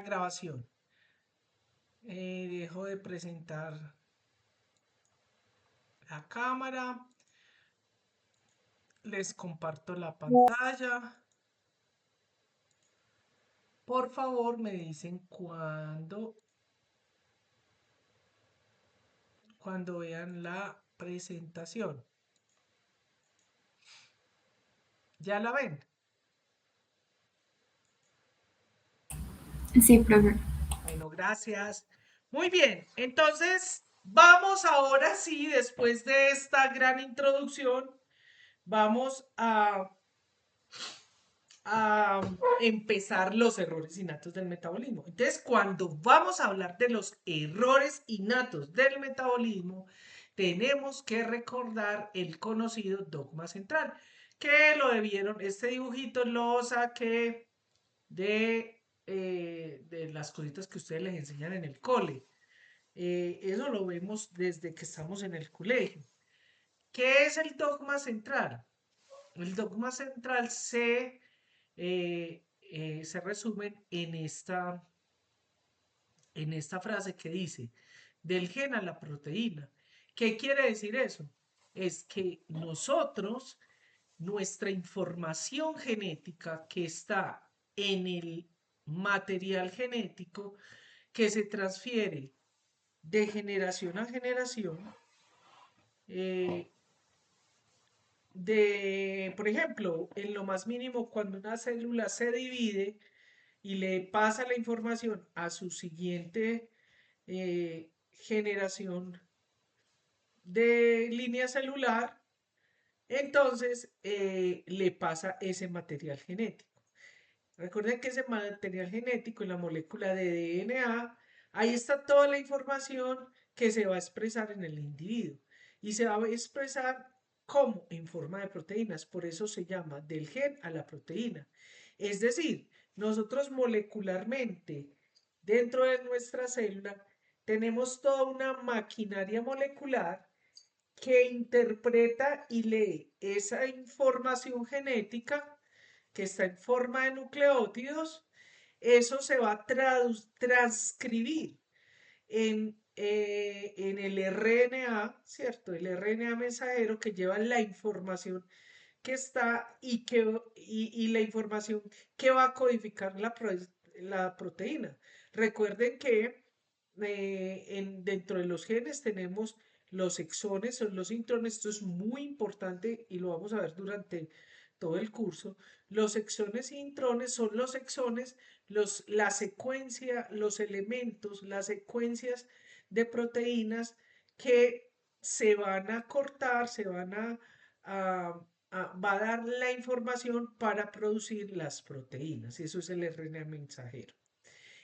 Grabación. Dejo de presentar la cámara. Les comparto la pantalla. Por favor, me dicen cuando vean la presentación. ¿Ya la ven? Sí, profe. Bueno, gracias. Muy bien, entonces vamos ahora sí, después de esta gran introducción, vamos a empezar los errores innatos del metabolismo. Entonces, cuando vamos a hablar de los errores innatos del metabolismo, tenemos que recordar el conocido dogma central, que lo debieron, este dibujito lo saqué de las cositas que ustedes les enseñan en el cole. Eso lo vemos desde que estamos en el colegio. ¿Qué es el dogma central? El dogma central se resumen en esta frase que dice, del gen a la proteína. ¿Qué quiere decir eso? Es que nosotros, nuestra información genética que está en el material genético, que se transfiere de generación a generación, eh, por ejemplo, en lo más mínimo, cuando una célula se divide, y le pasa la información a su siguiente generación de línea celular, entonces le pasa ese material genético. Recuerden que ese material genético en la molécula de DNA, ahí está toda la información que se va a expresar en el individuo y se va a expresar como en forma de proteínas, por eso se llama del gen a la proteína. Es decir, nosotros molecularmente, dentro de nuestra célula, tenemos toda una maquinaria molecular que interpreta y lee esa información genética que está en forma de nucleótidos, eso se va a transcribir en el RNA, ¿cierto? El RNA mensajero que lleva la información que está y la información que va a codificar la proteína. Recuerden que dentro de los genes tenemos los exones o los intrones, esto es muy importante y lo vamos a ver durante todo el curso. Los exones e intrones son los exones, la secuencia, los elementos, las secuencias de proteínas que se van a cortar, a va a dar la información para producir las proteínas. Y eso es el RNA mensajero.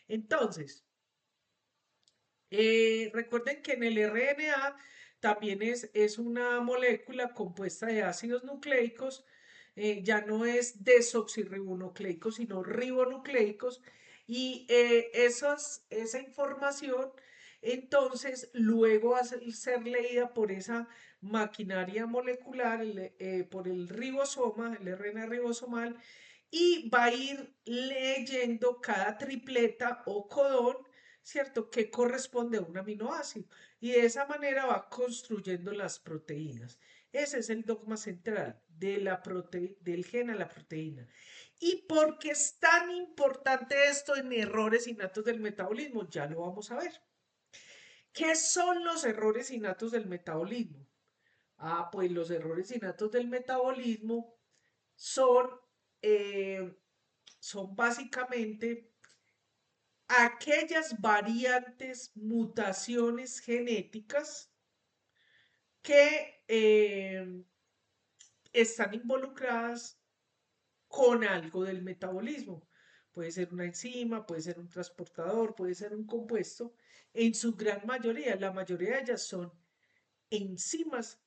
Entonces, recuerden que en el RNA también es una molécula compuesta de ácidos nucleicos, ya no es desoxirribonucleicos, sino ribonucleicos, y esa información entonces luego va a ser leída por esa maquinaria molecular, por el ribosoma, el RNA ribosomal, y va a ir leyendo cada tripleta o codón, ¿cierto? Que corresponde a un aminoácido. Y de esa manera va construyendo las proteínas. Ese es el dogma central del gen a la proteína. ¿Y por qué es tan importante esto en errores innatos del metabolismo? Ya lo vamos a ver. ¿Qué son los errores innatos del metabolismo? Pues los errores innatos del metabolismo son, eh, son básicamente aquellas variantes, mutaciones genéticas que están involucradas con algo del metabolismo. Puede ser una enzima, puede ser un transportador, puede ser un compuesto. En su gran mayoría, la mayoría de ellas son enzimas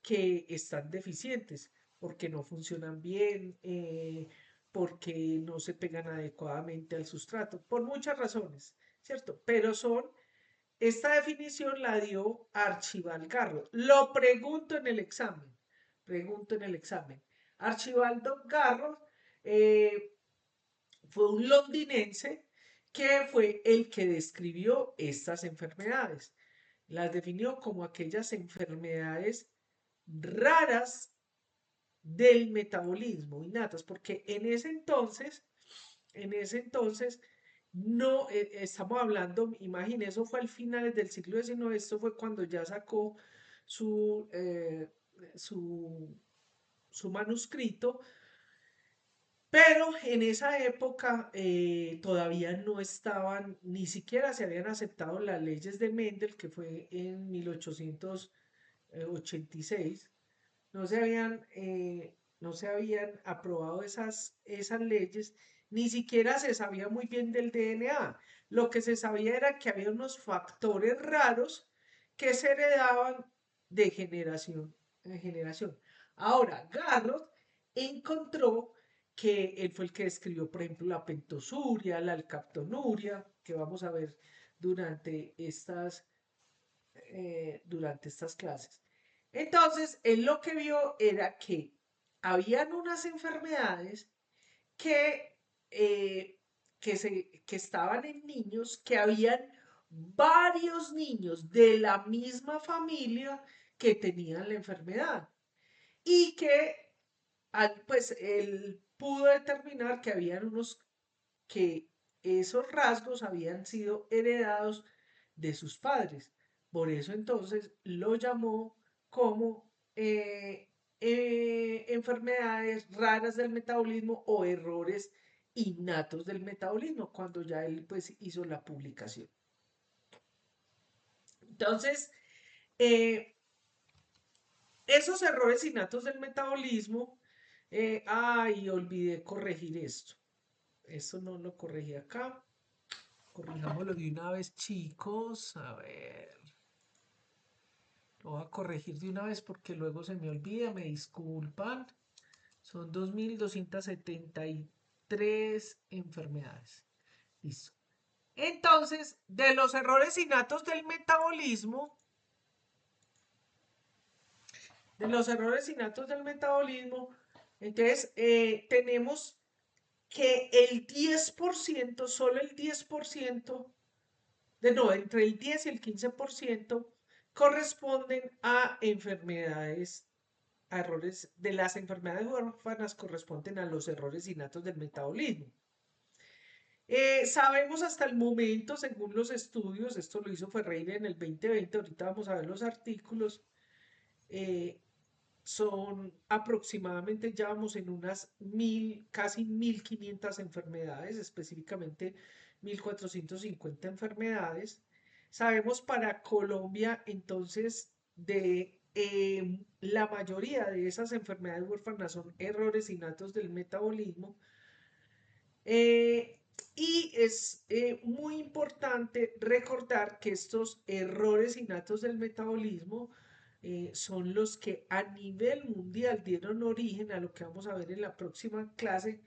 que están deficientes porque no funcionan bien, porque no se pegan adecuadamente al sustrato, por muchas razones, ¿cierto? Pero esta definición la dio Archibald Garro. Lo pregunto en el examen, pregunto en el examen. Archibald Garro eh, fue un londinense que fue el que describió estas enfermedades. Las definió como aquellas enfermedades raras del metabolismo innatas, porque en ese entonces, no, estamos hablando, imagínense, eso fue al finales del siglo XIX, esto fue cuando ya sacó su, eh, su, su manuscrito, pero en esa época todavía no estaban, ni siquiera se habían aceptado las leyes de Mendel, que fue en 1886. No se habían aprobado esas leyes, ni siquiera se sabía muy bien del DNA. Lo que se sabía era que había unos factores raros que se heredaban de generación en generación. Ahora, Garrod encontró que él fue el que describió, por ejemplo, la pentosuria, la alcaptonuria, que vamos a ver durante estas clases. Entonces, él lo que vio era que habían unas enfermedades que, eh, que estaban en niños, que habían varios niños de la misma familia que tenían la enfermedad y que pues él pudo determinar que habían unos que esos rasgos habían sido heredados de sus padres. Por eso entonces lo llamó como enfermedades raras del metabolismo o errores innatos del metabolismo, cuando ya él pues hizo la publicación. Entonces, eh, esos errores innatos del metabolismo, ay, olvidé corregir esto. Eso no lo corregí acá. Corrijámoslo de una vez, chicos. A ver. Lo voy a corregir de una vez porque luego se me olvida. Me disculpan. Son 2273 enfermedades. Listo. Entonces, de los errores innatos del metabolismo, entonces tenemos que el 10%, solo el 10%, no, entre el 10 y el 15% corresponden a enfermedades, a errores de las enfermedades huérfanas corresponden a los errores innatos del metabolismo. Sabemos hasta el momento, según los estudios, esto lo hizo Ferreira en el 2020, ahorita vamos a ver los artículos, eh, son aproximadamente, ya vamos en unas casi 1500 enfermedades, específicamente 1450 enfermedades. Sabemos para Colombia, entonces, de la mayoría de esas enfermedades huérfanas son errores innatos del metabolismo. Y es muy importante recordar que estos errores innatos del metabolismo son los que a nivel mundial dieron origen a lo que vamos a ver en la próxima clase,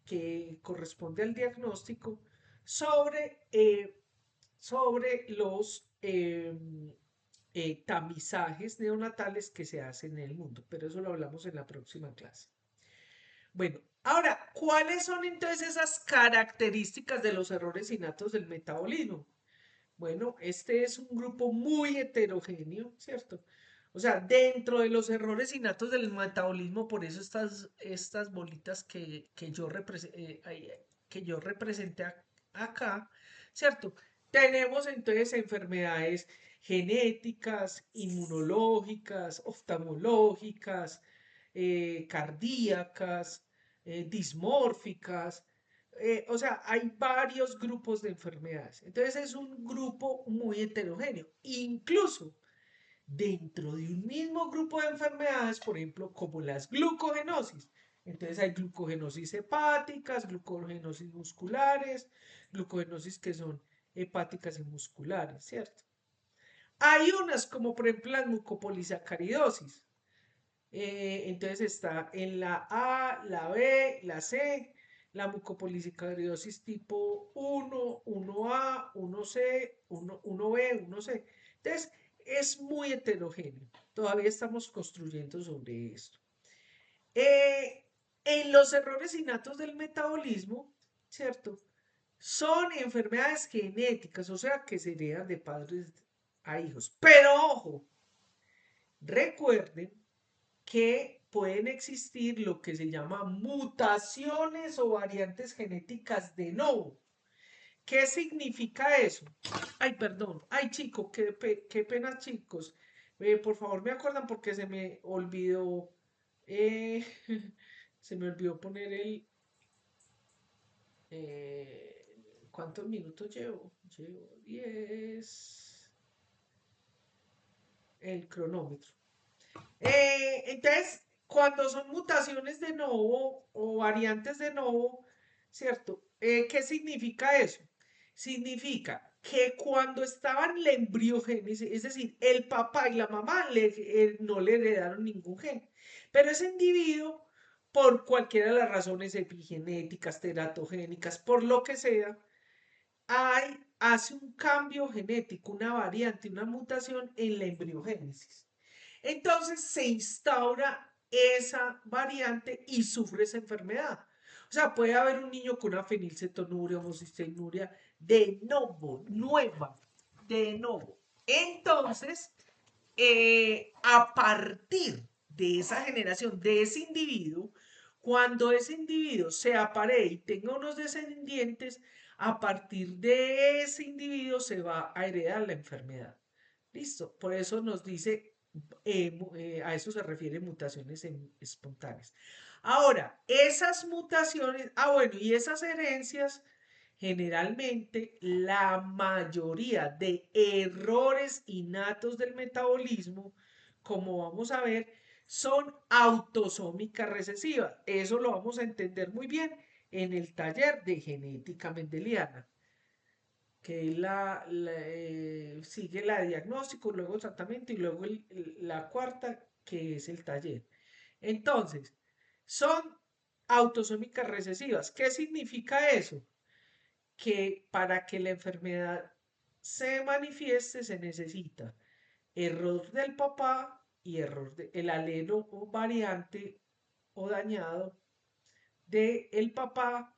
que corresponde al diagnóstico, sobre los tamizajes neonatales que se hacen en el mundo. Pero eso lo hablamos en la próxima clase. Bueno, ahora, ¿cuáles son entonces esas características de los errores innatos del metabolismo? Bueno, este es un grupo muy heterogéneo, ¿cierto? O sea, dentro de los errores innatos del metabolismo, por eso estas bolitas que yo representé acá, ¿cierto? Tenemos entonces enfermedades genéticas, inmunológicas, oftalmológicas, cardíacas, dismórficas, o sea, hay varios grupos de enfermedades. Entonces es un grupo muy heterogéneo. Incluso dentro de un mismo grupo de enfermedades, por ejemplo, como las glucogenosis. Entonces hay glucogenosis hepáticas, glucogenosis musculares, glucogenosis que son hepáticas y musculares, ¿cierto? Hay unas como por ejemplo la mucopolisacaridosis. Entonces está en la A, la B, la C, la mucopolisacaridosis tipo 1, 1A, 1C, 1B, 1C. Entonces, es muy heterogéneo. Todavía estamos construyendo sobre esto. En los errores innatos del metabolismo, ¿cierto? son enfermedades genéticas, o sea, que se heredan de padres a hijos. Pero ojo, recuerden que pueden existir lo que se llama mutaciones o variantes genéticas de novo. ¿Qué significa eso? Ay, perdón. Ay, chicos, qué pena, chicos. Por favor, me acuerdan porque se me olvidó. eh, se me olvidó poner ¿cuántos minutos llevo? Llevo 10. El cronómetro. Entonces, cuando son mutaciones de novo o variantes de novo, ¿cierto? ¿Qué significa eso? Significa que cuando estaban en la embriogénesis, es decir, el papá y la mamá no le heredaron ningún gen, pero ese individuo, por cualquiera de las razones epigenéticas, teratogénicas, por lo que sea, hace un cambio genético, una variante, una mutación en la embriogénesis. Entonces se instaura esa variante y sufre esa enfermedad. O sea, puede haber un niño con una fenilcetonuria, homocisteínuria de novo, nueva, de novo. Entonces, a partir de esa generación, de ese individuo, cuando ese individuo se aparee y tenga unos descendientes, a partir de ese individuo se va a heredar la enfermedad. Listo. Por eso nos dice, a eso se refiere mutaciones espontáneas. Ahora, esas mutaciones, bueno, y esas herencias, generalmente la mayoría de errores innatos del metabolismo, como vamos a ver, son autosómicas recesivas. Eso lo vamos a entender muy bien en el taller de genética mendeliana, que sigue la diagnóstico, luego tratamiento y luego la cuarta, que es el taller. Entonces, son autosómicas recesivas. ¿Qué significa eso? Que para que la enfermedad se manifieste se necesita error del papá y error del alelo o variante o dañado del papá,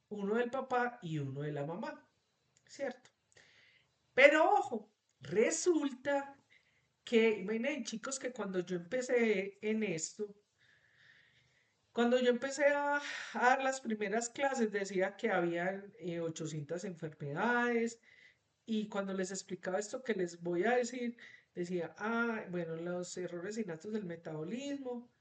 uno del papá y uno de la mamá, ¿cierto? Pero ojo, resulta que, miren chicos, que cuando yo empecé en esto, cuando yo empecé a dar las primeras clases decía que había 800 enfermedades y cuando les explicaba esto que les voy a decir, decía, bueno, los errores innatos del metabolismo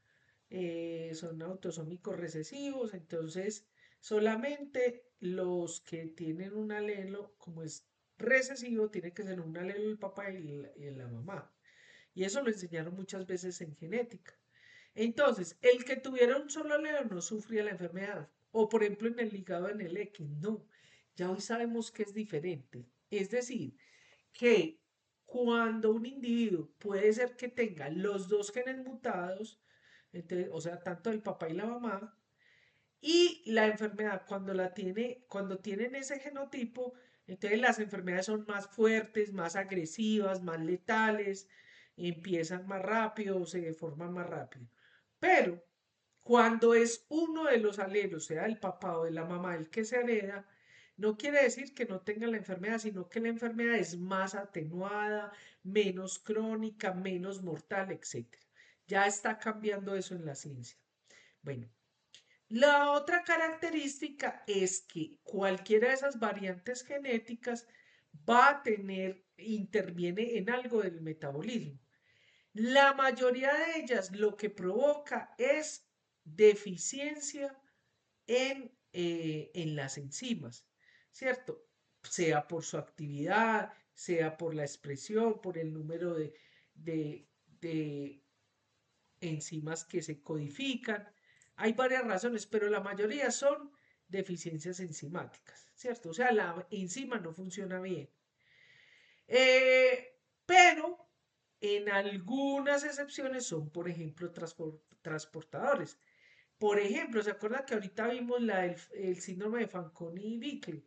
son autosómicos recesivos, entonces solamente los que tienen un alelo, como es recesivo, tiene que ser un alelo del papá y la mamá. Y eso lo enseñaron muchas veces en genética. Entonces, el que tuviera un solo alelo no sufría la enfermedad. O por ejemplo en el hígado, en el X, no. Ya hoy sabemos que es diferente. Es decir, que cuando un individuo puede ser que tenga los dos genes mutados, entonces, o sea, tanto el papá y la mamá, y la enfermedad cuando tienen ese genotipo, entonces las enfermedades son más fuertes, más agresivas, más letales, empiezan más rápido, se deforman más rápido. Pero cuando es uno de los alelos, sea el papá o de la mamá el que se hereda, no quiere decir que no tenga la enfermedad, sino que la enfermedad es más atenuada, menos crónica, menos mortal, etc. Ya está cambiando eso en la ciencia. Bueno, la otra característica es que cualquiera de esas variantes genéticas va a interviene en algo del metabolismo. La mayoría de ellas lo que provoca es deficiencia en las enzimas, ¿cierto? Sea por su actividad, sea por la expresión, por el número de enzimas que se codifican. Hay varias razones, pero la mayoría son deficiencias enzimáticas, ¿cierto? O sea, la enzima no funciona bien. Pero en algunas excepciones son, por ejemplo, transportadores. Por ejemplo, ¿se acuerda que ahorita vimos el síndrome de Fanconi-Bickel?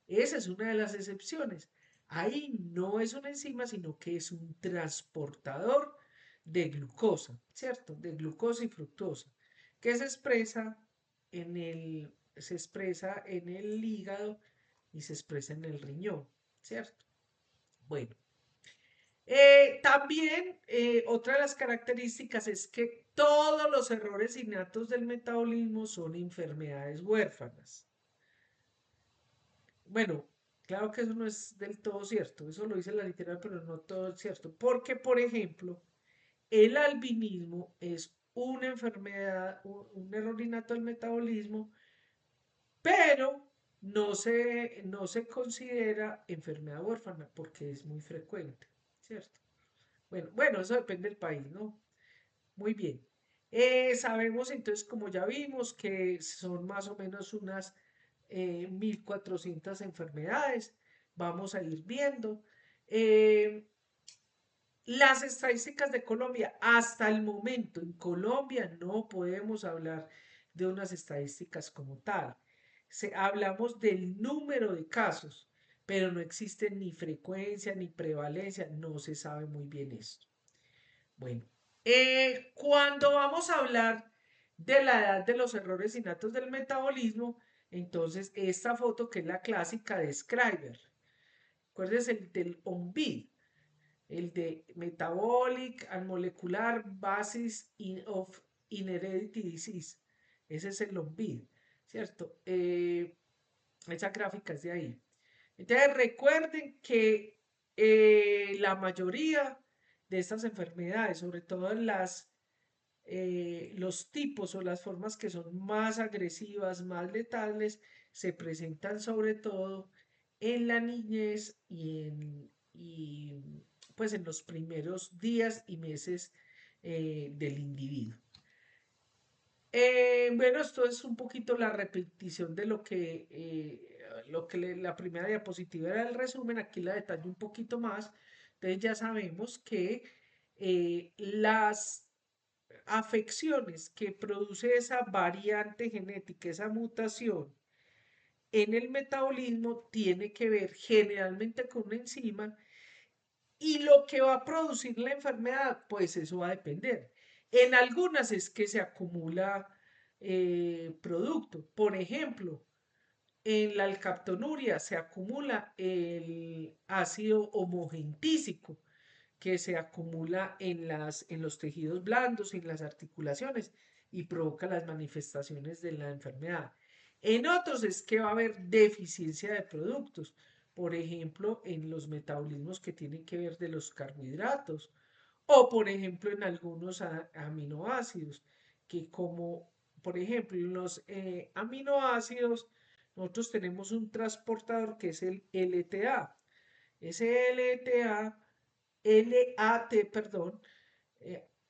Esa es una de las excepciones. Ahí no es una enzima, sino que es un transportador de glucosa, ¿cierto? De glucosa y fructosa, que se expresa en el hígado y se expresa en el riñón, ¿cierto? Bueno, también otra de las características es que todos los errores innatos del metabolismo son enfermedades huérfanas. Bueno, claro que eso no es del todo cierto, eso lo dice la literatura, pero no todo es cierto, porque, por ejemplo, el albinismo es una enfermedad, un error innato del metabolismo, pero no se considera enfermedad huérfana porque es muy frecuente, ¿cierto? Bueno, eso depende del país, ¿no? Muy bien. Sabemos entonces, como ya vimos, que son más o menos unas 1.400 enfermedades. Vamos a ir viendo. Eh, las estadísticas de Colombia, hasta el momento, en Colombia no podemos hablar de unas estadísticas como tal. Hablamos del número de casos, pero no existe ni frecuencia ni prevalencia, no se sabe muy bien esto. Bueno, cuando vamos a hablar de la edad de los errores innatos del metabolismo, entonces esta foto que es la clásica de Scriber, acuérdense el del OMBID, el de Metabolic and Molecular Basis of Inheredity Disease, ese es el OMBID, ¿cierto? Esa gráfica es de ahí. Entonces recuerden que la mayoría de estas enfermedades, sobre todo los tipos o las formas que son más agresivas, más letales, se presentan sobre todo en la niñez pues en los primeros días y meses del individuo. Bueno, esto es un poquito la repetición de lo que la primera diapositiva era el resumen, aquí la detallo un poquito más. Entonces ya sabemos que las afecciones que produce esa variante genética, esa mutación en el metabolismo, tiene que ver generalmente con una enzima y lo que va a producir la enfermedad, pues eso va a depender. En algunas es que se acumula producto. Por ejemplo, en la alcaptonuria se acumula el ácido homogentísico que se acumula en los tejidos blandos, en las articulaciones y provoca las manifestaciones de la enfermedad. En otros es que va a haber deficiencia de productos, por ejemplo, en los metabolismos que tienen que ver de los carbohidratos o, por ejemplo, en algunos aminoácidos, que como, por ejemplo, en los aminoácidos, nosotros tenemos un transportador que es el LTA. Ese LTA perdón,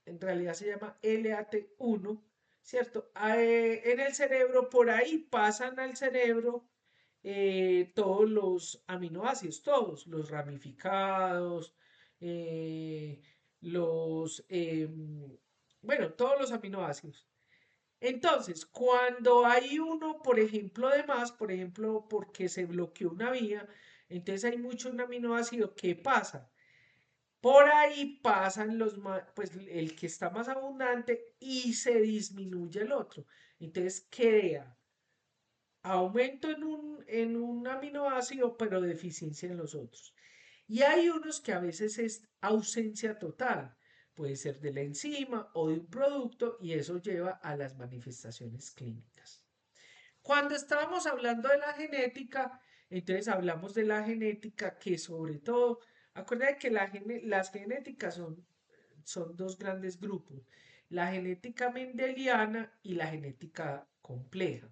en realidad se llama LAT1, ¿cierto? En el cerebro, por ahí pasan al cerebro todos los aminoácidos, todos, los ramificados, eh, los, bueno, todos los aminoácidos. Entonces, cuando hay uno, por ejemplo, de más, por ejemplo, porque se bloqueó una vía, entonces hay mucho un aminoácido que pasa por ahí pasan pues el que está más abundante y se disminuye el otro. Entonces crea aumento en un aminoácido, pero deficiencia en los otros. Y hay unos que a veces es ausencia total. Puede ser de la enzima o de un producto y eso lleva a las manifestaciones clínicas. Cuando estábamos hablando de la genética, entonces hablamos de la genética que sobre todo, acuérdense que las genéticas son dos grandes grupos, la genética mendeliana y la genética compleja.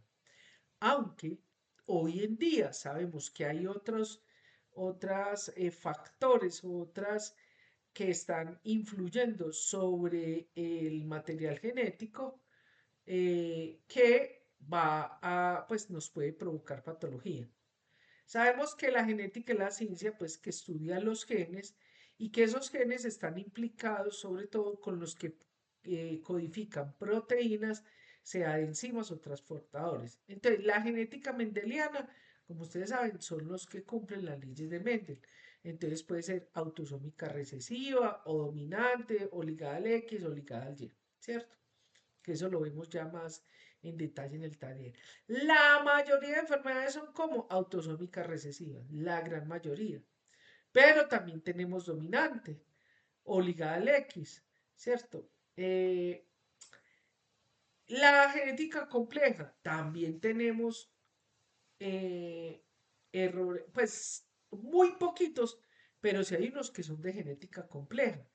Aunque hoy en día sabemos que hay otros factores, otras que están influyendo sobre el material genético, que pues nos puede provocar patología. Sabemos que la genética es la ciencia, pues, que estudia los genes y que esos genes están implicados sobre todo con los que codifican proteínas, sea de enzimas o transportadores. Entonces, la genética mendeliana, como ustedes saben, son los que cumplen las leyes de Mendel. Entonces puede ser autosómica recesiva o dominante o ligada al X o ligada al Y, ¿cierto? Que eso lo vemos ya más en detalle en el taller. La mayoría de enfermedades son como autosómicas recesivas, la gran mayoría. Pero también tenemos dominante o ligada al X, ¿cierto? La genética compleja, también tenemos errores, pues muy poquitos, pero sí hay unos que son de genética compleja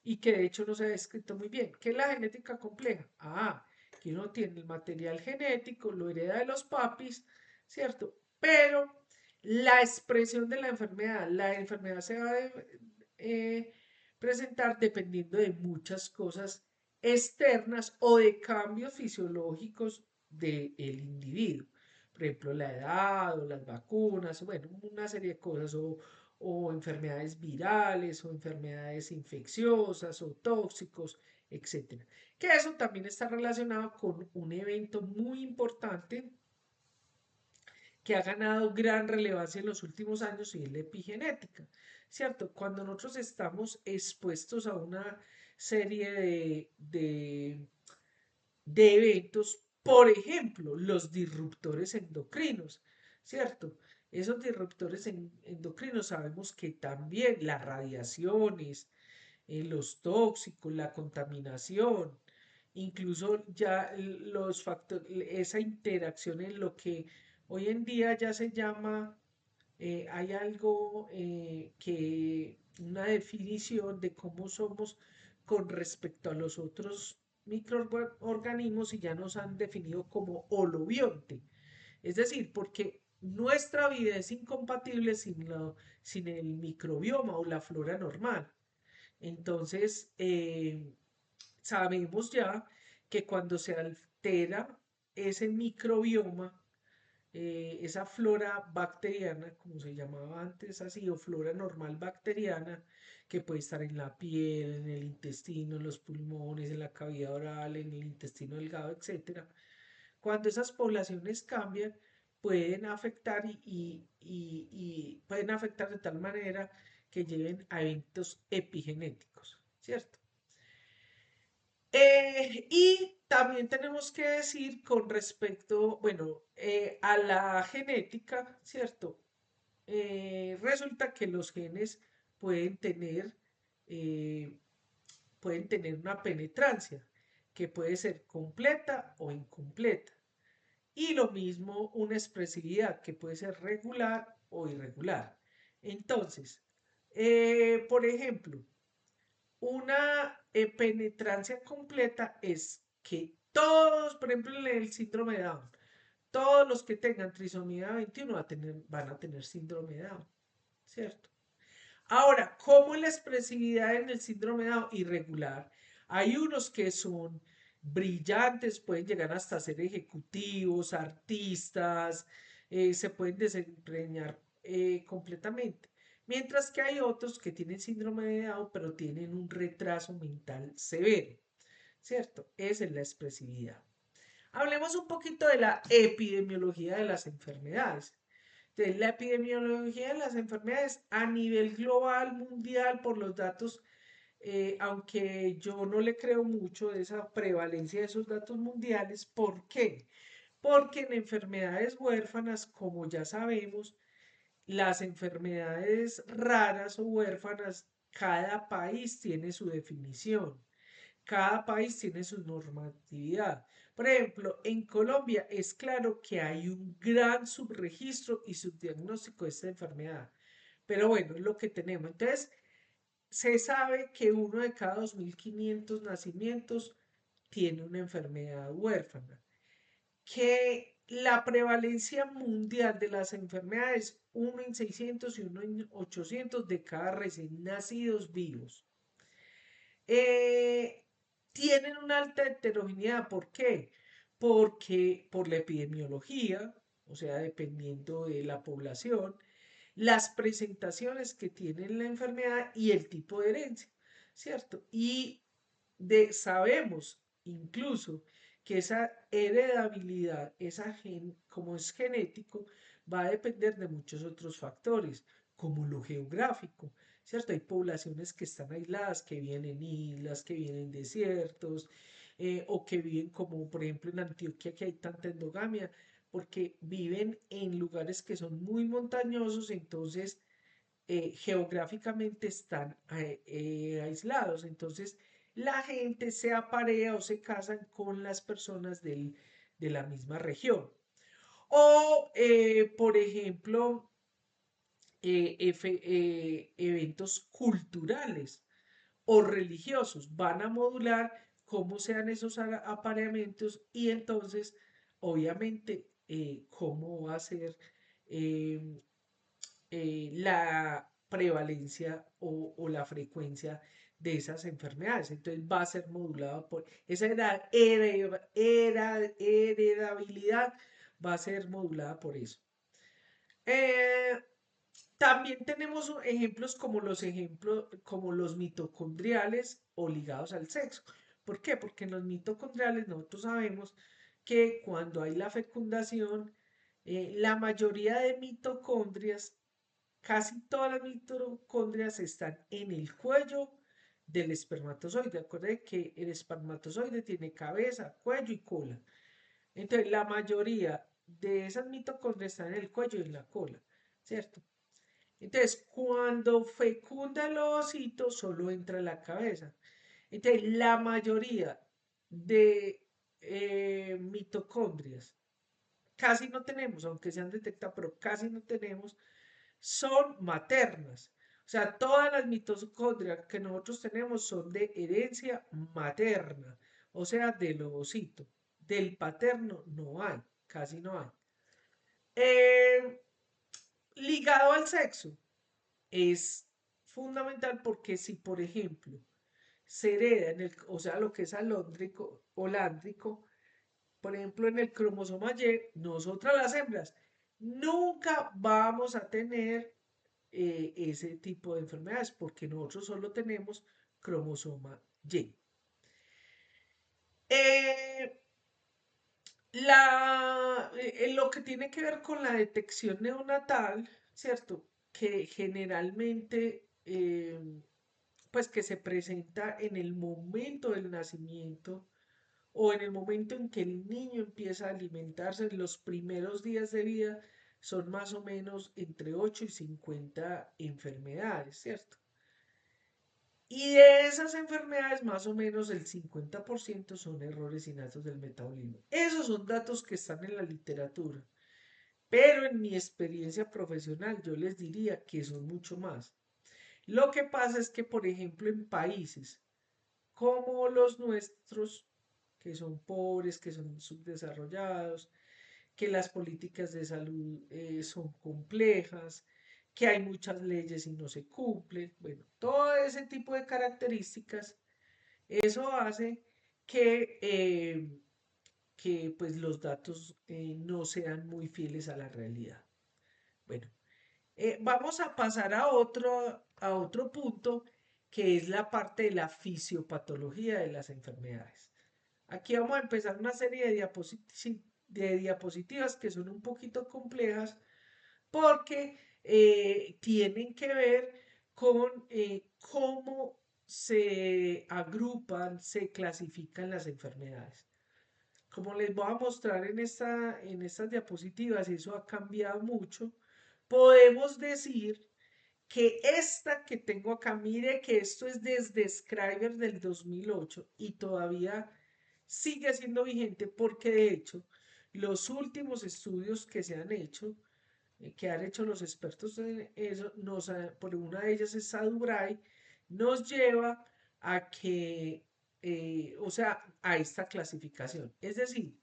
y que de hecho no se ha descrito muy bien. ¿Qué es la genética compleja? Ah, que uno tiene el material genético, lo hereda de los papis, ¿cierto? Pero la expresión de la enfermedad se va a presentar dependiendo de muchas cosas externas o de cambios fisiológicos del individuo. Por ejemplo, la edad o las vacunas, bueno, una serie de cosas, o enfermedades virales o enfermedades infecciosas o tóxicos, etcétera. Que eso también está relacionado con un evento muy importante que ha ganado gran relevancia en los últimos años y es la epigenética, ¿cierto? Cuando nosotros estamos expuestos a una serie de eventos, por ejemplo, los disruptores endocrinos, ¿cierto? Esos disruptores endocrinos sabemos que también las radiaciones, los tóxicos, la contaminación, incluso ya los factores, esa interacción en lo que hoy en día ya se llama, hay algo una definición de cómo somos con respecto a los otros microorganismos y ya nos han definido como holobionte. Es decir, porque nuestra vida es incompatible sin el microbioma o la flora normal. Entonces, sabemos ya que cuando se altera ese microbioma, esa flora bacteriana, como se llamaba antes así, o flora normal bacteriana, que puede estar en la piel, en el intestino, en los pulmones, en la cavidad oral, en el intestino delgado, etcétera. Cuando esas poblaciones cambian, pueden afectar y pueden afectar de tal manera que lleven a eventos epigenéticos, ¿cierto? Y también tenemos que decir con respecto, bueno, a la genética, ¿cierto? Resulta que los genes pueden tener, eh, pueden tener una penetrancia que puede ser completa o incompleta. Y lo mismo una expresividad que puede ser regular o irregular. Entonces, por ejemplo, una penetrancia completa es que todos, por ejemplo, en el síndrome de Down, todos los que tengan trisomía 21 van a tener síndrome de Down, ¿cierto? Ahora, ¿cómo es la expresividad en el síndrome de Down? Irregular. Hay unos que son brillantes, pueden llegar hasta ser ejecutivos, artistas, se pueden desempeñar completamente. Mientras que hay otros que tienen síndrome de Down, pero tienen un retraso mental severo, ¿cierto? Esa es la expresividad. Hablemos un poquito de la epidemiología de las enfermedades. Entonces, la epidemiología de las enfermedades a nivel global, mundial, por los datos, aunque yo no le creo mucho de esa prevalencia de esos datos mundiales. ¿Por qué? Porque en enfermedades huérfanas, como ya sabemos, las enfermedades raras o huérfanas, cada país tiene su definición. Cada país tiene su normatividad. Por ejemplo, en Colombia es claro que hay un gran subregistro y subdiagnóstico de esta enfermedad. Pero bueno, es lo que tenemos. Entonces, se sabe que uno de cada 2.500 nacimientos tiene una enfermedad huérfana. Que la prevalencia mundial de las enfermedades, uno en 600 y uno en 800 de cada recién nacidos vivos. Eh, Tienen una alta heterogeneidad. ¿Por qué? Porque por la epidemiología, o sea, dependiendo de la población, las presentaciones que tiene la enfermedad y el tipo de herencia, ¿cierto? Y sabemos incluso que esa heredabilidad, como es genético, va a depender de muchos otros factores, como lo geográfico, ¿cierto? Hay poblaciones que están aisladas, que vienen en islas, que vienen en desiertos, o que viven como por ejemplo en Antioquia que hay tanta endogamia, porque viven en lugares que son muy montañosos, entonces geográficamente están aislados. Entonces, la gente se aparea o se casan con las personas de la misma región. O, por ejemplo, eventos culturales o religiosos van a modular cómo sean esos apareamientos y entonces, obviamente, cómo va a ser eh, la prevalencia o la frecuencia de esas enfermedades. Entonces va a ser modulado por esa heredabilidad, va a ser modulada por eso. Eh, también tenemos ejemplos como los mitocondriales o ligados al sexo. ¿Por qué? Porque en los mitocondriales nosotros sabemos que cuando hay la fecundación, la mayoría de mitocondrias, casi todas las mitocondrias están en el cuello del espermatozoide. Acuérdense que el espermatozoide tiene cabeza, cuello y cola. Entonces, la mayoría de esas mitocondrias están en el cuello y en la cola, ¿cierto? Entonces, cuando fecunda el ovocito, solo entra en la cabeza. Entonces, la mayoría de mitocondrias, casi no tenemos, aunque se han detectado, pero casi no tenemos, son maternas. O sea, todas las mitocondrias que nosotros tenemos son de herencia materna, o sea, del ovocito. Del paterno no hay, casi no hay. Eh, ligado al sexo, es fundamental porque si, por ejemplo, se hereda en el, o sea, lo que es alóndrico o lándrico, por ejemplo, en el cromosoma Y, nosotras las hembras nunca vamos a tener ese tipo de enfermedades porque nosotros solo tenemos cromosoma Y. Eh, lo que tiene que ver con la detección neonatal, ¿cierto? Que generalmente pues que se presenta en el momento del nacimiento o en el momento en que el niño empieza a alimentarse, en los primeros días de vida, son más o menos entre 8 y 50 enfermedades, ¿cierto? Y de esas enfermedades, más o menos el 50% son errores innatos del metabolismo. Esos son datos que están en la literatura, pero en mi experiencia profesional yo les diría que son mucho más. Lo que pasa es que, por ejemplo, en países como los nuestros, que son pobres, que son subdesarrollados, que las políticas de salud son complejas, que hay muchas leyes y no se cumplen, bueno, todo ese tipo de características, eso hace que pues los datos no sean muy fieles a la realidad. Bueno, vamos a pasar a otro punto que es la parte de la fisiopatología de las enfermedades. Aquí vamos a empezar una serie de diapositivas que son un poquito complejas porque tienen que ver con cómo se agrupan, se clasifican las enfermedades. Como les voy a mostrar en estas diapositivas, eso ha cambiado mucho. Podemos decir que esta que tengo acá, mire que esto es desde Scriber del 2008 y todavía sigue siendo vigente porque de hecho los últimos estudios que se han hecho, que han hecho los expertos en eso, por una de ellas es Saduray, nos lleva a que, o sea, a esta clasificación. Es decir,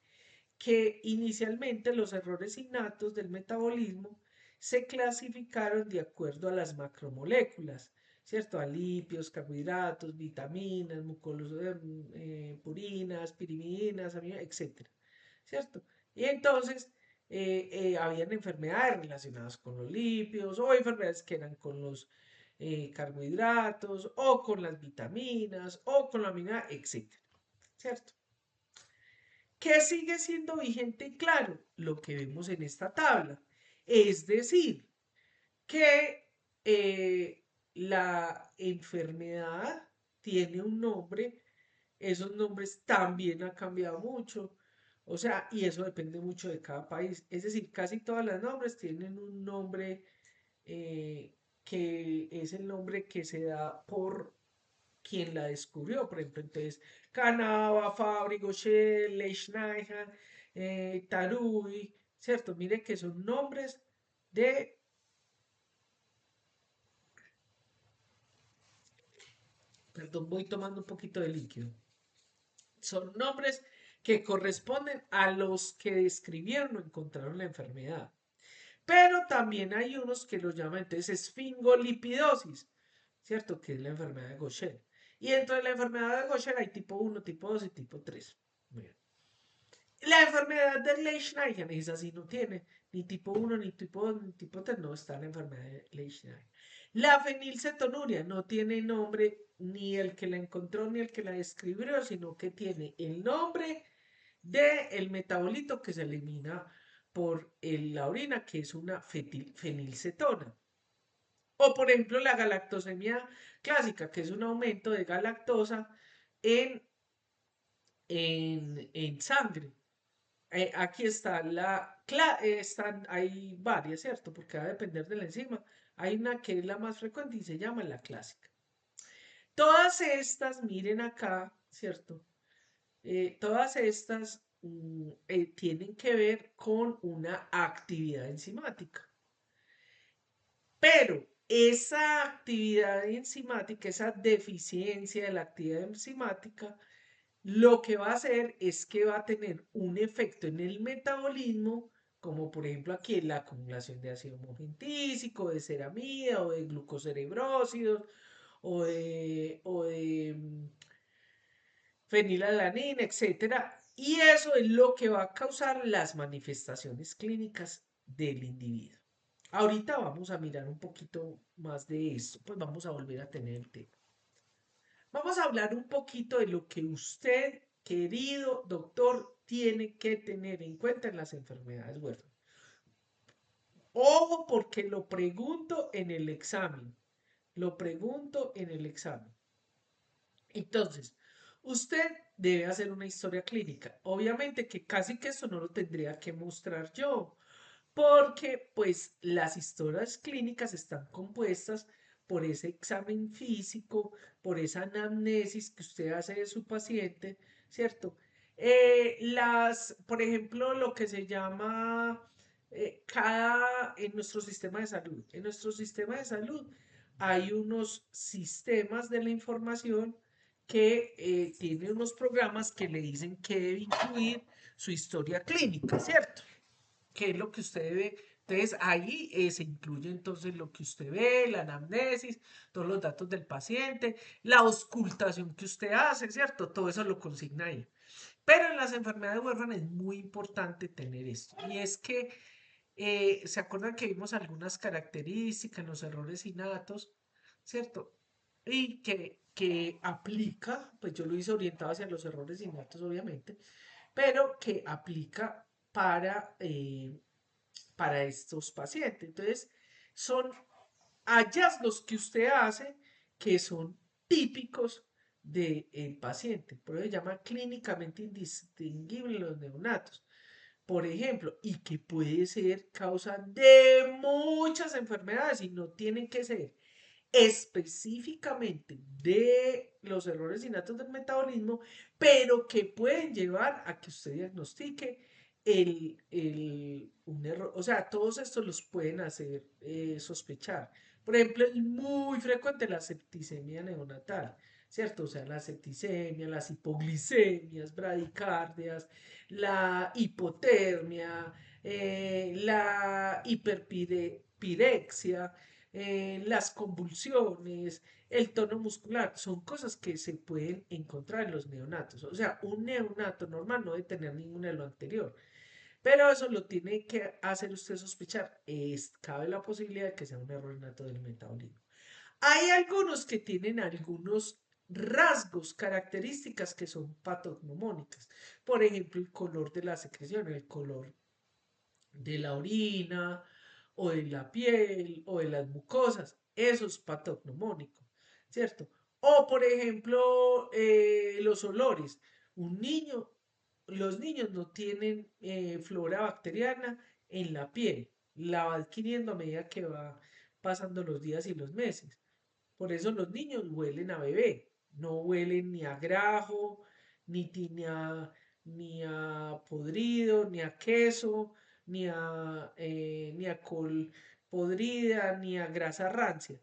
que inicialmente los errores innatos del metabolismo se clasificaron de acuerdo a las macromoléculas, ¿cierto? A lípidos, carbohidratos, vitaminas, purinas, pirimidinas, etcétera, ¿cierto? Y entonces habían enfermedades relacionadas con los lípidos o enfermedades que eran con los carbohidratos o con las vitaminas o con la amina, etcétera, ¿cierto? ¿Qué sigue siendo vigente y claro? Lo que vemos en esta tabla. Es decir, que la enfermedad tiene un nombre esos nombres también han cambiado mucho. O sea, y eso depende mucho de cada país. Es decir, casi todas las nombres tienen un nombre eh, que es el nombre que se da por quien la descubrió. Por ejemplo, entonces, Canava, Fabri, Gaucher, Leishnahan, Tarui, ¿cierto? Mire que son nombres de, perdón, voy tomando un poquito de líquido. Son nombres que corresponden a los que describieron o encontraron la enfermedad. Pero también hay unos que los llaman entonces esfingolipidosis, ¿cierto? Que es la enfermedad de Gaucher. Y dentro de la enfermedad de Gaucher hay tipo 1, tipo 2 y tipo 3. Bien. La enfermedad de Leishman es así, no tiene ni tipo 1, ni tipo 2, ni tipo 3, no está la enfermedad de Leishman. La fenilcetonuria no tiene nombre ni el que la encontró ni el que la describió, sino que tiene el nombre del metabolito que se elimina por la orina, que es una fenilcetona. O por ejemplo la galactosemia clásica, que es un aumento de galactosa en, en sangre. Aquí está hay varias, ¿cierto? Porque va a depender de la enzima. Hay una que es la más frecuente y se llama la clásica. Todas estas, miren acá, ¿cierto? Todas estas tienen que ver con una actividad enzimática. Pero esa actividad enzimática, esa deficiencia de la actividad enzimática, lo que va a hacer es que va a tener un efecto en el metabolismo, como por ejemplo aquí en la acumulación de ácido mogentísico, de ceramida o de glucocerebrósidos o de fenilalanina, etcétera. Y eso es lo que va a causar las manifestaciones clínicas del individuo. Ahorita vamos a mirar un poquito más de esto, pues vamos a volver a tener el tema. Vamos a hablar un poquito de lo que usted, querido doctor, tiene que tener en cuenta en las enfermedades huérfanas. Ojo porque lo pregunto en el examen. Lo pregunto en el examen. Entonces, usted debe hacer una historia clínica. Obviamente que casi que eso no lo tendría que mostrar yo, porque pues las historias clínicas están compuestas por ese examen físico, por esa anamnesis que usted hace de su paciente, ¿cierto? Por ejemplo, lo que se llama en nuestro sistema de salud. En nuestro sistema de salud hay unos sistemas de la información que tiene unos programas que le dicen que debe incluir su historia clínica, ¿cierto? ¿Qué es lo que usted debe? Entonces ahí se incluye entonces lo que usted ve, la anamnesis, todos los datos del paciente, la auscultación que usted hace, ¿cierto? Todo eso lo consigna ahí. Pero en las enfermedades huérfanas es muy importante tener esto. Y es que, ¿se acuerdan que vimos algunas características en los errores innatos, ¿cierto? Y que aplica, pues yo lo hice orientado hacia los errores innatos, obviamente, pero que aplica para estos pacientes. Entonces, son hallazgos que usted hace que son típicos del paciente. Por eso se llama clínicamente indistinguible los neonatos. Por ejemplo, y que puede ser causa de muchas enfermedades y no tienen que ser específicamente de los errores innatos del metabolismo, pero que pueden llevar a que usted diagnostique un error. O sea, todos estos los pueden hacer sospechar. Por ejemplo, es muy frecuente la septicemia neonatal, ¿cierto? O sea, la septicemia, las hipoglicemias, bradicardias, la hipotermia, la hiperpirexia, las convulsiones, el tono muscular, son cosas que se pueden encontrar en los neonatos. O sea, un neonato normal no debe tener ninguno de lo anterior, pero eso lo tiene que hacer usted sospechar. Cabe la posibilidad de que sea un error innato del metabolismo. Hay algunos que tienen algunos rasgos, características que son patognomónicas. Por ejemplo, el color de la secreción, el color de la orina o de la piel o de las mucosas. Eso es patognomónico, ¿cierto? O, por ejemplo, los olores. Un niño, los niños no tienen flora bacteriana en la piel. La va adquiriendo a medida que va pasando los días y los meses. Por eso los niños huelen a bebé. No huelen ni a grajo, ni a podrido, ni a queso, ni a col podrida, ni a grasa rancia.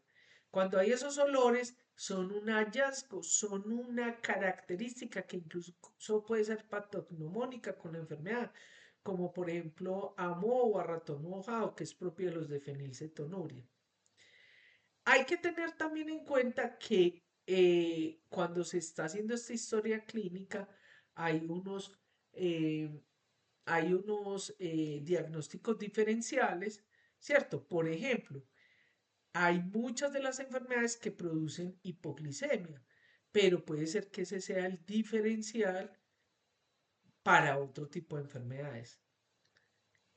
Cuando hay esos olores, son un hallazgo, son una característica que incluso puede ser patognomónica con la enfermedad, como por ejemplo a moho o a ratón mojado, que es propio de los de fenilcetonuria. Hay que tener también en cuenta que cuando se está haciendo esta historia clínica, hay unos, eh, hay unos diagnósticos diferenciales, ¿cierto? Por ejemplo, hay muchas de las enfermedades que producen hipoglicemia, pero puede ser que ese sea el diferencial para otro tipo de enfermedades.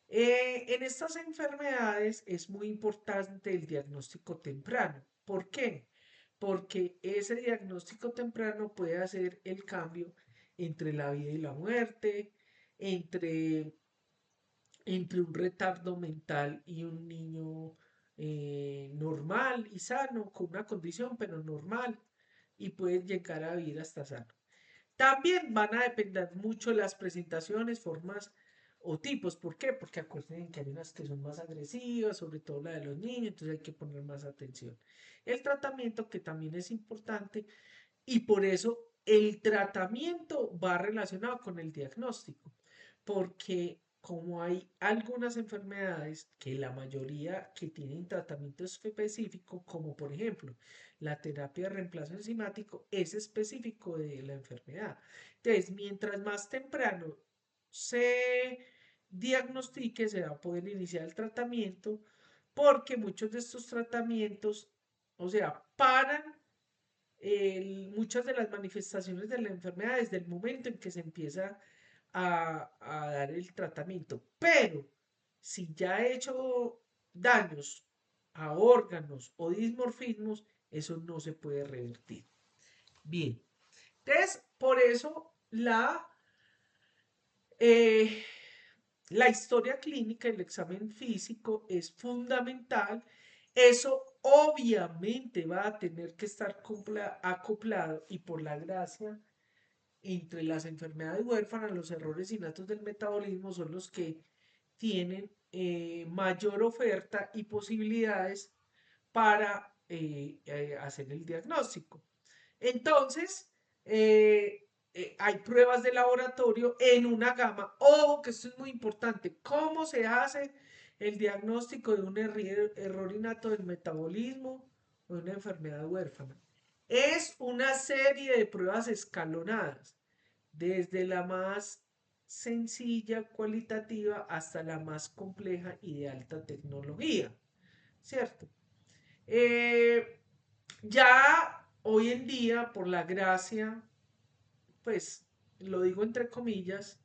En estas enfermedades es muy importante el diagnóstico temprano. ¿Por qué? Porque ese diagnóstico temprano puede hacer el cambio entre la vida y la muerte, entre entre un retardo mental y un niño normal y sano, con una condición, pero normal, y puede llegar a vivir hasta sano. También van a depender mucho de las presentaciones, formas o tipos. ¿Por qué? Porque acuérdense que hay unas que son más agresivas, sobre todo la de los niños, entonces hay que poner más atención. El tratamiento, que también es importante, y por eso el tratamiento va relacionado con el diagnóstico, porque como hay algunas enfermedades que la mayoría que tienen tratamiento específico, como por ejemplo la terapia de reemplazo enzimático, es específico de la enfermedad. Entonces, mientras más temprano se diagnostique, se va a poder iniciar el tratamiento, porque muchos de estos tratamientos, o sea, paran muchas de las manifestaciones de la enfermedad desde el momento en que se empieza a dar el tratamiento. Pero si ya ha hecho daños a órganos o dismorfismos, eso no se puede revertir. Bien, entonces por eso eh, la historia clínica, el examen físico es fundamental. Eso obviamente va a tener que estar acoplado y por la gracia entre las enfermedades huérfanas, los errores innatos del metabolismo son los que tienen mayor oferta y posibilidades para hacer el diagnóstico. Entonces, hay pruebas de laboratorio en una gama. Ojo, que esto es muy importante. ¿Cómo se hace el diagnóstico de un error innato del metabolismo o de una enfermedad huérfana? Es una serie de pruebas escalonadas, desde la más sencilla, cualitativa, hasta la más compleja y de alta tecnología, ¿cierto? Eh, ya hoy en día, por la gracia, pues lo digo entre comillas,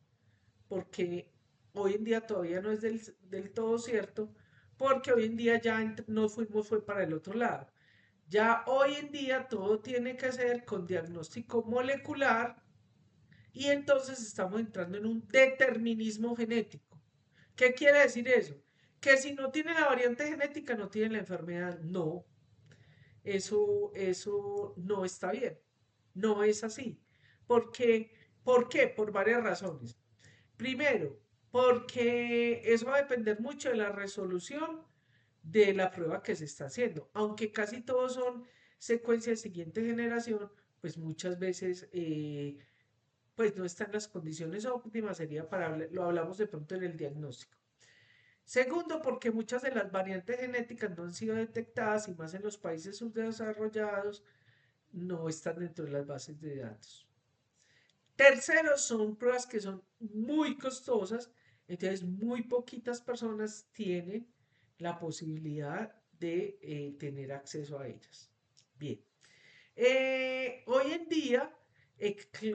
porque hoy en día todavía no es del todo cierto, porque hoy en día ya nos fuimos fue para el otro lado. Ya hoy en día todo tiene que ser con diagnóstico molecular y entonces estamos entrando en un determinismo genético. ¿Qué quiere decir eso? Que si no tiene la variante genética no tiene la enfermedad. No, eso no está bien. No es así. Porque, ¿por qué? Por varias razones. Primero, porque eso va a depender mucho de la resolución de la prueba que se está haciendo. Aunque casi todos son secuencias de siguiente generación, pues muchas veces pues no están las condiciones óptimas, sería lo hablamos de pronto en el diagnóstico. Segundo, porque muchas de las variantes genéticas no han sido detectadas y más en los países subdesarrollados no están dentro de las bases de datos. Tercero, son pruebas que son muy costosas, entonces muy poquitas personas tienen la posibilidad de tener acceso a ellas. Bien, hoy en día,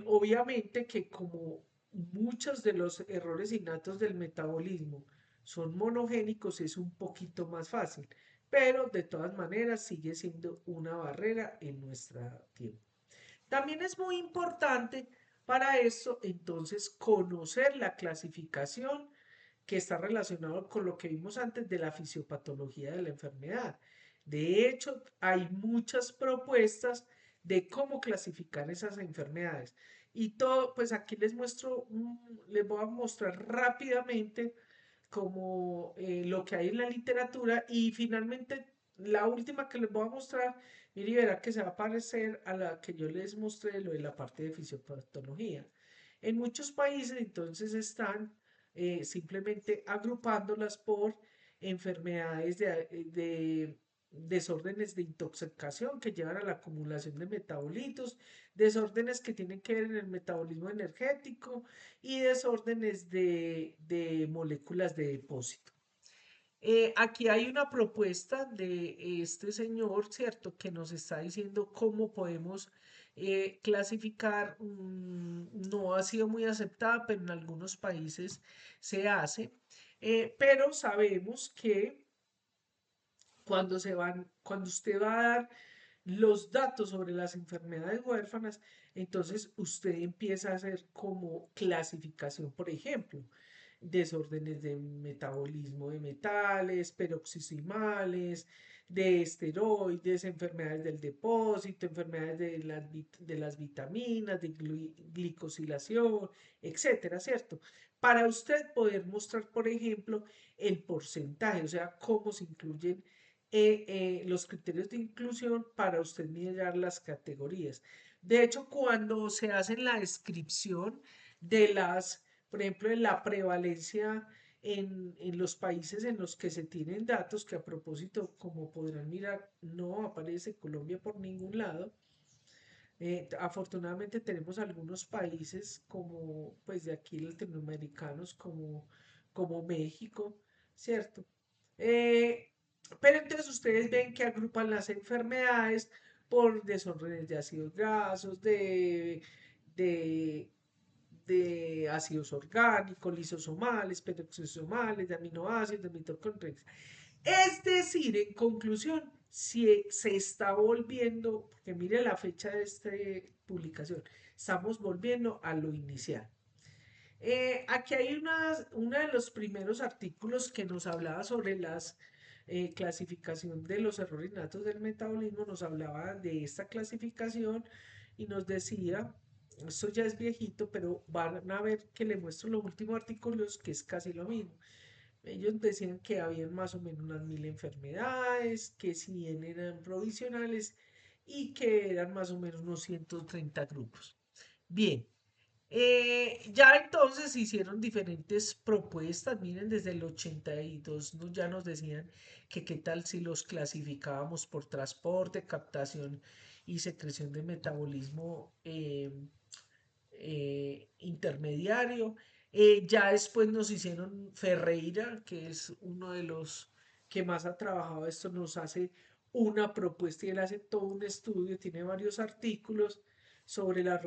obviamente que como muchos de los errores innatos del metabolismo son monogénicos, es un poquito más fácil. pero de todas maneras sigue siendo una barrera en nuestro tiempo. También es muy importante para eso, entonces, conocer la clasificación que está relacionado con lo que vimos antes de la fisiopatología de la enfermedad. De hecho, hay muchas propuestas de cómo clasificar esas enfermedades. Y todo, pues aquí les muestro, les voy a mostrar rápidamente como lo que hay en la literatura y finalmente la última que les voy a mostrar, mire, y verá que se va a parecer a la que yo les mostré, lo de la parte de fisiopatología. En muchos países entonces están simplemente agrupándolas por enfermedades de desórdenes de intoxicación que llevan a la acumulación de metabolitos, desórdenes que tienen que ver en el metabolismo energético y desórdenes de moléculas de depósito. Aquí hay una propuesta de este señor, ¿cierto?, que nos está diciendo cómo podemos clasificar. No ha sido muy aceptada, pero en algunos países se hace. Pero sabemos que cuando usted va a dar los datos sobre las enfermedades huérfanas, entonces usted empieza a hacer como clasificación, por ejemplo, desórdenes de metabolismo de metales, peroxisimales, de esteroides, enfermedades del depósito, enfermedades de las vitaminas, de glicosilación, etcétera, ¿cierto? Para usted poder mostrar, por ejemplo, el porcentaje, o sea, cómo se incluyen los criterios de inclusión para usted mirar las categorías. De hecho, cuando se hace la descripción de las, por ejemplo, de la prevalencia en los países en los que se tienen datos, que a propósito, como podrán mirar, no aparece Colombia por ningún lado. Afortunadamente tenemos algunos países como, pues de aquí latinoamericanos, como México, ¿cierto? Eh, pero entonces ustedes ven que agrupan las enfermedades por desórdenes de ácidos grasos, de, de ácidos orgánicos, lisosomales, peroxisomales, de aminoácidos, de mitocondrias. Es decir, en conclusión, si se está volviendo, porque mire la fecha de esta publicación, estamos volviendo a lo inicial. Aquí hay uno de los primeros artículos que nos hablaba sobre las clasificación de los errores natos del metabolismo, nos hablaba de esta clasificación y nos decía, esto ya es viejito, pero van a ver que le muestro los últimos artículos que es casi lo mismo. Ellos decían que habían más o menos unas 1000 enfermedades, que 100 eran provisionales y que eran más o menos unos 130 grupos. Bien, ya entonces se hicieron diferentes propuestas. Miren, desde el 82 ya nos decían que qué tal si los clasificábamos por transporte, captación y secreción de metabolismo intermediario. Ya después nos hicieron Ferreira, que es uno de los que más ha trabajado esto, nos hace una propuesta y él hace todo un estudio, tiene varios artículos sobre la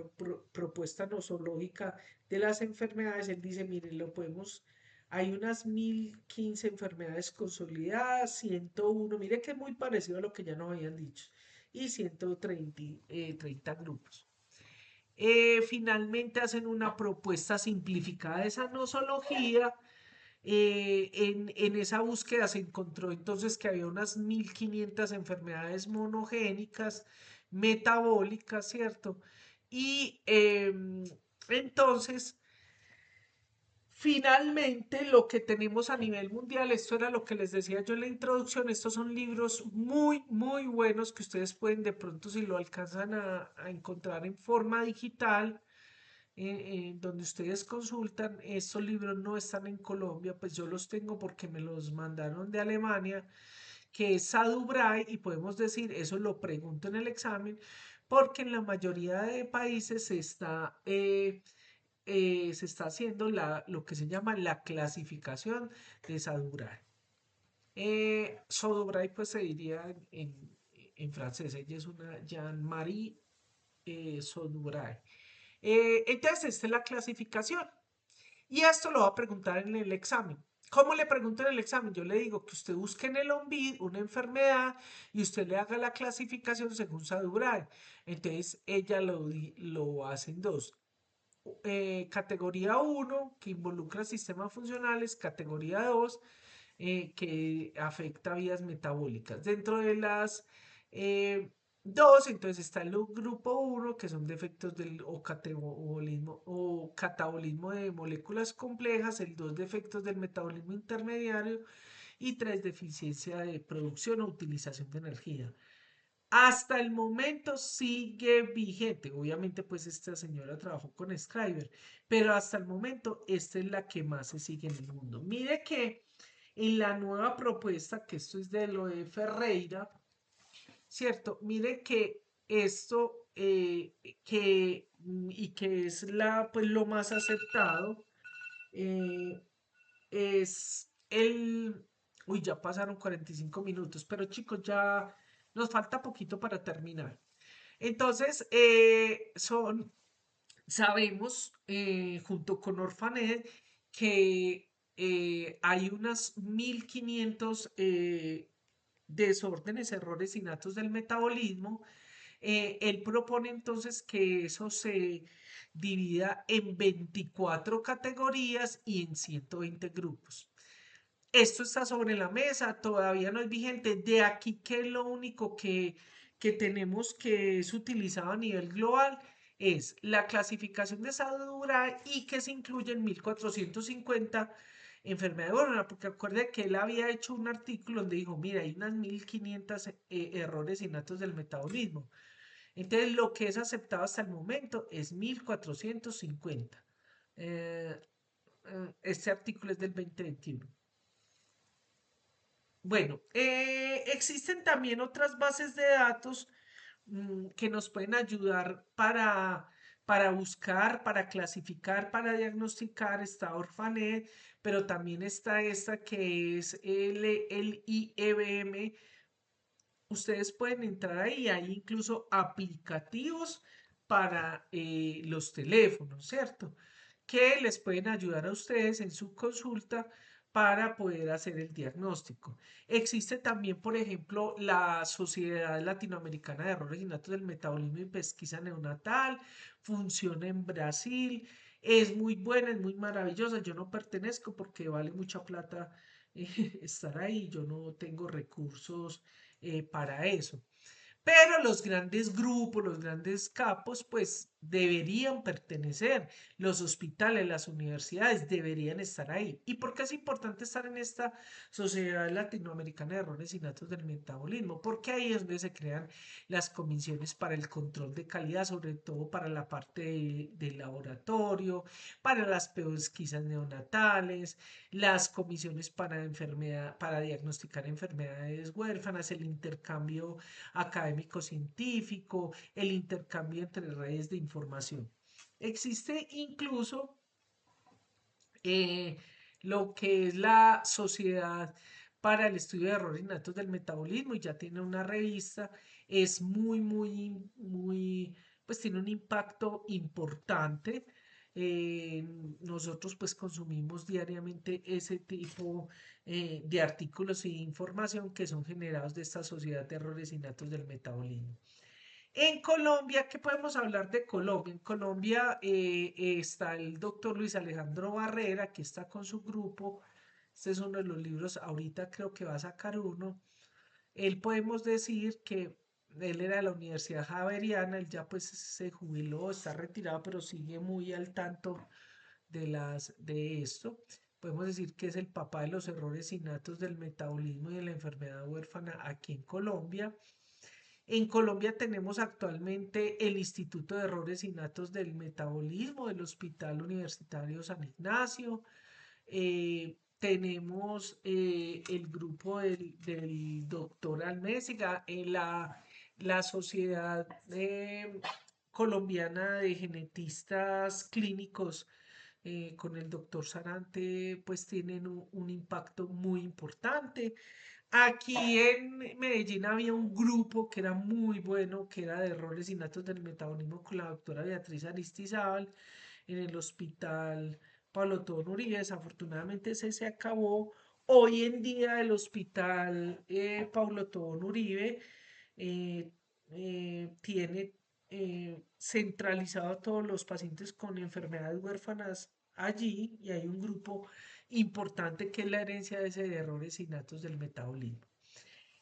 propuesta nosológica de las enfermedades. Él dice, miren, lo podemos, hay unas 1015 enfermedades consolidadas, 101, mire que es muy parecido a lo que ya nos habían dicho, y 130 grupos. Finalmente hacen una propuesta simplificada de esa nosología. En esa búsqueda se encontró entonces que había unas 1500 enfermedades monogénicas, metabólicas, ¿cierto? Y entonces finalmente, lo que tenemos a nivel mundial, esto era lo que les decía yo en la introducción, estos son libros muy, muy buenos que ustedes pueden de pronto, si lo alcanzan a encontrar en forma digital, donde ustedes consultan, estos libros no están en Colombia, pues yo los tengo porque me los mandaron de Alemania, que es Sadu Bray, y podemos decir, eso lo pregunto en el examen, porque en la mayoría de países se está haciendo lo que se llama la clasificación de Sadubray. Sodobray pues se diría en francés, ella es una Jean-Marie Sodubray. Entonces esta es la clasificación y esto lo va a preguntar en el examen. ¿Cómo le pregunto en el examen? Yo le digo que usted busque en el OMBID una enfermedad y usted le haga la clasificación según Saduray. Entonces ella lo hace en dos. Categoría uno que involucra sistemas funcionales, categoría 2 que afecta vías metabólicas. Dentro de las dos, entonces está el grupo uno que son defectos del o catabolismo de moléculas complejas, el 2 defectos del metabolismo intermediario y 3 deficiencia de producción o utilización de energía. Hasta el momento sigue vigente. Obviamente, pues esta señora trabajó con Scriber, pero hasta el momento esta es la que más se sigue en el mundo. Mire que en la nueva propuesta, que esto es de lo de Ferreira, ¿cierto? Mire que esto y que es pues, lo más aceptado, eh, es el... Uy, ya pasaron 45 minutos, pero chicos, ya nos falta poquito para terminar. Entonces, sabemos, junto con Orfanet, que hay unas 1500 desórdenes, errores innatos del metabolismo. Él propone entonces que eso se divida en 24 categorías y en 120 grupos. Esto está sobre la mesa, todavía no es vigente. De aquí que lo único que tenemos que es utilizado a nivel global es la clasificación de Sadura y que se incluyen 1450 enfermedades de Gorham, porque acuerde que él había hecho un artículo donde dijo, mira, hay unas 1500 errores innatos del metabolismo. Entonces, lo que es aceptado hasta el momento es 1450. Eh, este artículo es del 2021. Bueno, existen también otras bases de datos que nos pueden ayudar para buscar, para clasificar, para diagnosticar. Está Orphanet, pero también está esta que es el IEBM. Ustedes pueden entrar ahí, hay incluso aplicativos para los teléfonos, ¿cierto? Que les pueden ayudar a ustedes en su consulta para poder hacer el diagnóstico. Existe también, por ejemplo, la Sociedad Latinoamericana de Errores Innatos del Metabolismo y Pesquisa Neonatal, funciona en Brasil, es muy buena, es muy maravillosa. Yo no pertenezco porque vale mucha plata estar ahí, yo no tengo recursos para eso. Pero los grandes grupos, los grandes capos, pues deberían pertenecer. Los hospitales, las universidades deberían estar ahí. ¿Y por qué es importante estar en esta Sociedad Latinoamericana de Errores Innatos del Metabolismo? Porque ahí es donde se crean las comisiones para el control de calidad, sobre todo para la parte del laboratorio, para las pesquisas neonatales, las comisiones para enfermedad, para diagnosticar enfermedades huérfanas, el intercambio académico-científico, el intercambio entre redes de información. Existe incluso eh, lo que es la Sociedad para el Estudio de Errores Innatos del Metabolismo y ya tiene una revista, es pues tiene un impacto importante. Eh, Nosotros pues consumimos diariamente ese tipo de artículos y información que son generados de esta Sociedad de Errores Innatos del Metabolismo. En Colombia, ¿qué podemos hablar de Colombia? En Colombia está el doctor Luis Alejandro Barrera, que está con su grupo. Este es uno de los libros, ahorita creo que va a sacar uno. Él podemos decir que él era de la Universidad Javeriana, él ya pues se jubiló, está retirado, pero sigue muy al tanto de esto. Podemos decir que es el papá de los errores innatos del metabolismo y de la enfermedad huérfana aquí en Colombia. En Colombia tenemos actualmente el Instituto de Errores Innatos del Metabolismo del Hospital Universitario San Ignacio. Tenemos el grupo del doctor Almésiga, la Sociedad Colombiana de Genetistas Clínicos con el doctor Sarante, pues tienen un impacto muy importante. Aquí en Medellín había un grupo que era muy bueno, que era de errores innatos del metabolismo con la doctora Beatriz Aristizábal en el hospital Pablo Tobón Uribe, desafortunadamente ese se acabó. Hoy en día el hospital Pablo Tobón Uribe eh, tiene centralizado a todos los pacientes con enfermedades huérfanas allí y hay un grupo importante que es la herencia de ese de errores innatos del metabolismo.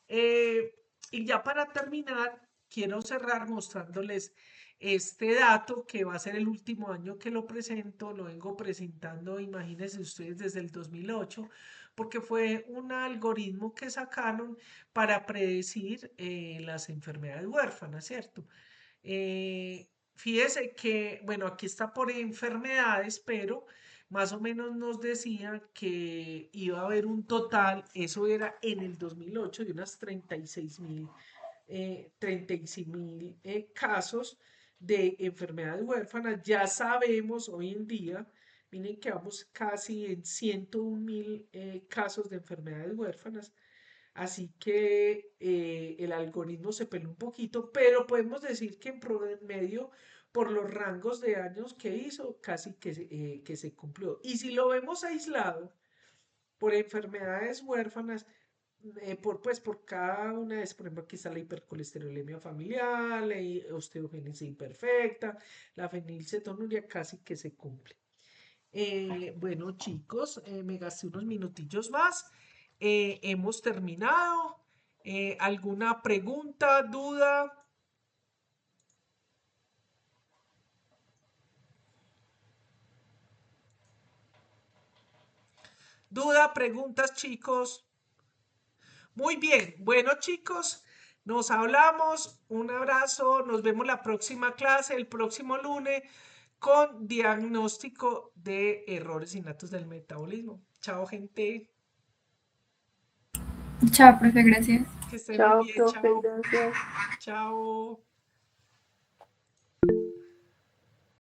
Eh, y ya para terminar, quiero cerrar mostrándoles este dato que va a ser el último año que lo presento, lo vengo presentando, imagínense ustedes, desde el 2008, porque fue un algoritmo que sacaron para predecir las enfermedades huérfanas, ¿cierto? Fíjese que, bueno, aquí está por enfermedades, pero más o menos nos decía que iba a haber un total, eso era en el 2008, de unas 36.000 casos de enfermedades huérfanas. Ya sabemos hoy en día, miren que vamos casi en 101.000 casos de enfermedades huérfanas. Así que el algoritmo se peló un poquito, pero podemos decir que en promedio, por los rangos de años que hizo, casi que se cumplió. Y si lo vemos aislado por enfermedades huérfanas, pues por cada una de, por ejemplo, aquí está la hipercolesterolemia familiar, la osteogénesis imperfecta, la fenilcetonuria, casi que se cumple. Bueno, chicos, me gasté unos minutillos más. Hemos terminado. ¿Alguna pregunta, duda? ¿Duda, preguntas, chicos? Muy bien. Bueno, chicos, nos hablamos. Un abrazo. Nos vemos la próxima clase, el próximo lunes, con diagnóstico de errores innatos del metabolismo. Chao, gente. Chao, profe, gracias. Que estén muy Chao, bien. profe, Chao. gracias. Chao.